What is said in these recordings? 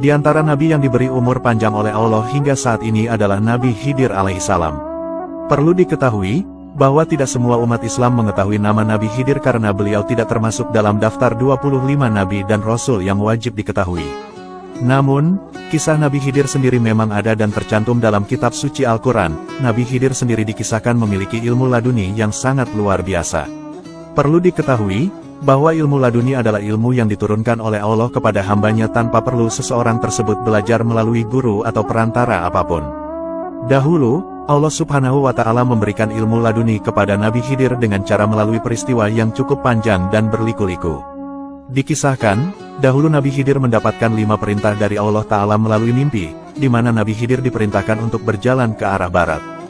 Di antara nabi yang diberi umur panjang oleh Allah hingga saat ini adalah Nabi Khidir alaihissalam. Perlu diketahui, bahwa tidak semua umat Islam mengetahui nama Nabi Khidir karena beliau tidak termasuk dalam daftar 25 nabi dan rasul yang wajib diketahui. Namun, kisah Nabi Khidir sendiri memang ada dan tercantum dalam kitab suci Al-Quran. Nabi Khidir sendiri dikisahkan memiliki ilmu laduni yang sangat luar biasa. Perlu diketahui, bahwa ilmu laduni adalah ilmu yang diturunkan oleh Allah kepada hambanya tanpa perlu seseorang tersebut belajar melalui guru atau perantara apapun. Dahulu, Allah Subhanahu wa Ta'ala memberikan ilmu laduni kepada Nabi Khidir dengan cara melalui peristiwa yang cukup panjang dan berliku-liku. Dikisahkan, dahulu Nabi Khidir mendapatkan 5 perintah dari Allah Ta'ala melalui mimpi, di mana Nabi Khidir diperintahkan untuk berjalan ke arah barat.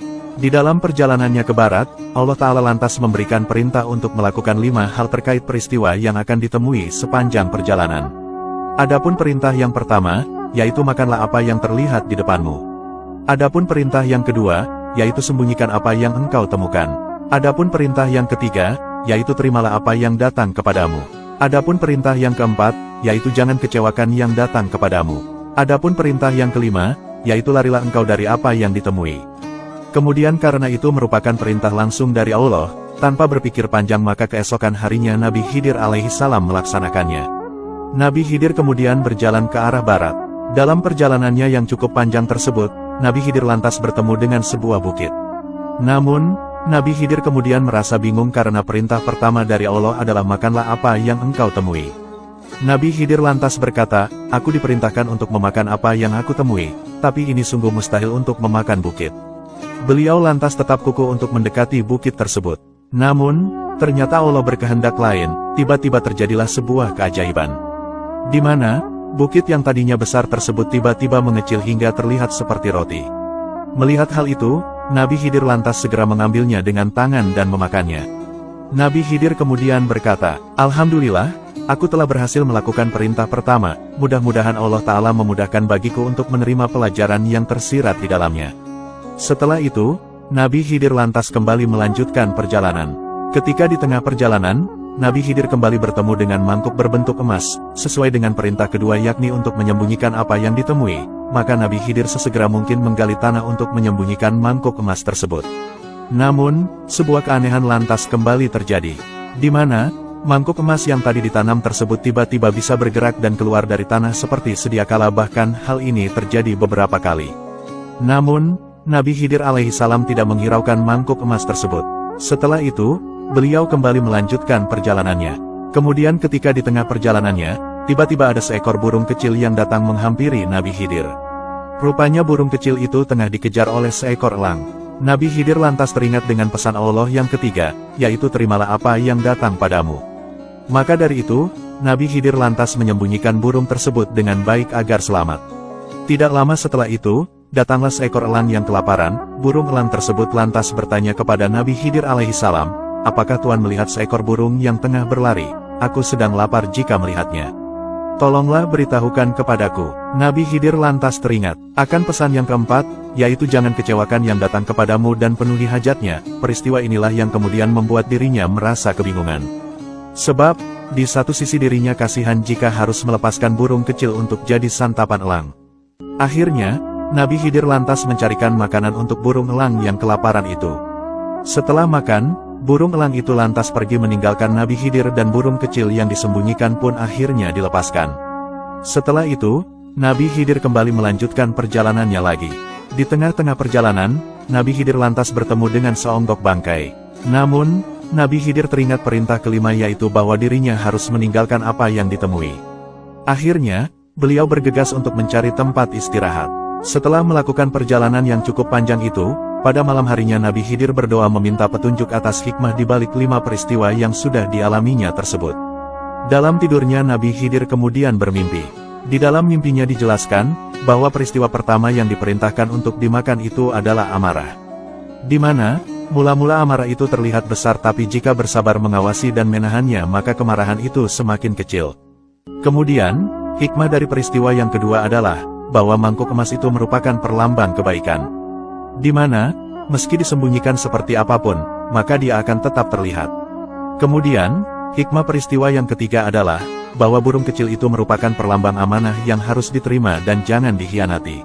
Di dalam perjalanannya ke barat, Allah Ta'ala lantas memberikan perintah untuk melakukan 5 hal terkait peristiwa yang akan ditemui sepanjang perjalanan. Adapun perintah yang pertama, yaitu makanlah apa yang terlihat di depanmu. Adapun perintah yang kedua, yaitu sembunyikan apa yang engkau temukan. Adapun perintah yang ketiga, yaitu terimalah apa yang datang kepadamu. Adapun perintah yang keempat, yaitu jangan kecewakan yang datang kepadamu. Adapun perintah yang kelima, yaitu larilah engkau dari apa yang ditemui. Kemudian karena itu merupakan perintah langsung dari Allah, tanpa berpikir panjang maka keesokan harinya Nabi Khidir alaihissalam melaksanakannya. Nabi Khidir kemudian berjalan ke arah barat. Dalam perjalanannya yang cukup panjang tersebut, Nabi Khidir lantas bertemu dengan sebuah bukit. Namun, Nabi Khidir kemudian merasa bingung karena perintah pertama dari Allah adalah makanlah apa yang engkau temui. Nabi Khidir lantas berkata, aku diperintahkan untuk memakan apa yang aku temui, tapi ini sungguh mustahil untuk memakan bukit. Beliau lantas tetap kukuh untuk mendekati bukit tersebut. Namun, ternyata Allah berkehendak lain, tiba-tiba terjadilah sebuah keajaiban. Di mana, bukit yang tadinya besar tersebut tiba-tiba mengecil hingga terlihat seperti roti. Melihat hal itu, Nabi Khidir lantas segera mengambilnya dengan tangan dan memakannya. Nabi Khidir kemudian berkata, Alhamdulillah, aku telah berhasil melakukan perintah pertama, mudah-mudahan Allah Ta'ala memudahkan bagiku untuk menerima pelajaran yang tersirat di dalamnya. Setelah itu, Nabi Khidir lantas kembali melanjutkan perjalanan. Ketika di tengah perjalanan, Nabi Khidir kembali bertemu dengan mangkuk berbentuk emas, sesuai dengan perintah kedua yakni untuk menyembunyikan apa yang ditemui, maka Nabi Khidir sesegera mungkin menggali tanah untuk menyembunyikan mangkuk emas tersebut. Namun, sebuah keanehan lantas kembali terjadi, di mana mangkuk emas yang tadi ditanam tersebut tiba-tiba bisa bergerak dan keluar dari tanah seperti sedia kala, bahkan hal ini terjadi beberapa kali. Namun, Nabi Khidir alaihissalam tidak menghiraukan mangkuk emas tersebut. Setelah itu, beliau kembali melanjutkan perjalanannya. Kemudian ketika di tengah perjalanannya, tiba-tiba ada seekor burung kecil yang datang menghampiri Nabi Khidir. Rupanya burung kecil itu tengah dikejar oleh seekor elang. Nabi Khidir lantas teringat dengan pesan Allah yang ketiga, yaitu terimalah apa yang datang padamu. Maka dari itu, Nabi Khidir lantas menyembunyikan burung tersebut dengan baik agar selamat. Tidak lama setelah itu, datanglah seekor elang yang kelaparan. Burung elang tersebut lantas bertanya kepada Nabi Khidir alaihissalam, apakah Tuhan melihat seekor burung yang tengah berlari? Aku sedang lapar jika melihatnya. Tolonglah beritahukan kepadaku. Nabi Khidir lantas teringat akan pesan yang keempat, yaitu jangan kecewakan yang datang kepadamu dan penuhi hajatnya. Peristiwa inilah yang kemudian membuat dirinya merasa kebingungan. Sebab, di satu sisi dirinya kasihan jika harus melepaskan burung kecil untuk jadi santapan elang. Akhirnya, Nabi Khidir lantas mencarikan makanan untuk burung elang yang kelaparan itu. Setelah makan, burung elang itu lantas pergi meninggalkan Nabi Khidir dan burung kecil yang disembunyikan pun akhirnya dilepaskan. Setelah itu, Nabi Khidir kembali melanjutkan perjalanannya lagi. Di tengah-tengah perjalanan, Nabi Khidir lantas bertemu dengan seonggok bangkai. Namun, Nabi Khidir teringat perintah kelima yaitu bahwa dirinya harus meninggalkan apa yang ditemui. Akhirnya, beliau bergegas untuk mencari tempat istirahat. Setelah melakukan perjalanan yang cukup panjang itu, pada malam harinya Nabi Khidir berdoa meminta petunjuk atas hikmah di balik 5 peristiwa yang sudah dialaminya tersebut. Dalam tidurnya Nabi Khidir kemudian bermimpi. Di dalam mimpinya dijelaskan, bahwa peristiwa pertama yang diperintahkan untuk dimakan itu adalah amarah. Di mana, mula-mula amarah itu terlihat besar tapi jika bersabar mengawasi dan menahannya maka kemarahan itu semakin kecil. Kemudian, hikmah dari peristiwa yang kedua adalah, bahwa mangkuk emas itu merupakan perlambang kebaikan. Di mana, meski disembunyikan seperti apapun, maka dia akan tetap terlihat. Kemudian, hikmah peristiwa yang ketiga adalah, bahwa burung kecil itu merupakan perlambang amanah yang harus diterima dan jangan dikhianati.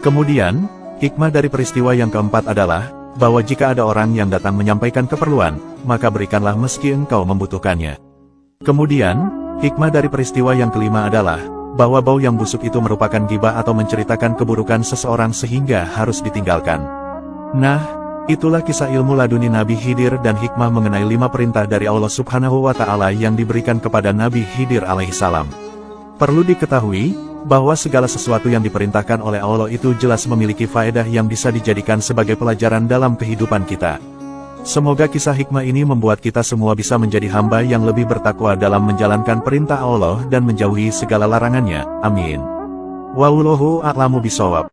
Kemudian, hikmah dari peristiwa yang keempat adalah, bahwa jika ada orang yang datang menyampaikan keperluan, maka berikanlah meski engkau membutuhkannya. Kemudian, hikmah dari peristiwa yang kelima adalah, bahwa bau yang busuk itu merupakan ghibah atau menceritakan keburukan seseorang sehingga harus ditinggalkan. Nah, itulah kisah ilmu laduni Nabi Khidir dan hikmah mengenai 5 perintah dari Allah Subhanahu wa Ta'ala yang diberikan kepada Nabi Khidir alaihissalam. Perlu diketahui, bahwa segala sesuatu yang diperintahkan oleh Allah itu jelas memiliki faedah yang bisa dijadikan sebagai pelajaran dalam kehidupan kita. Semoga kisah hikmah ini membuat kita semua bisa menjadi hamba yang lebih bertakwa dalam menjalankan perintah Allah dan menjauhi segala larangannya. Amin. Wallahu a'lamu bishawab.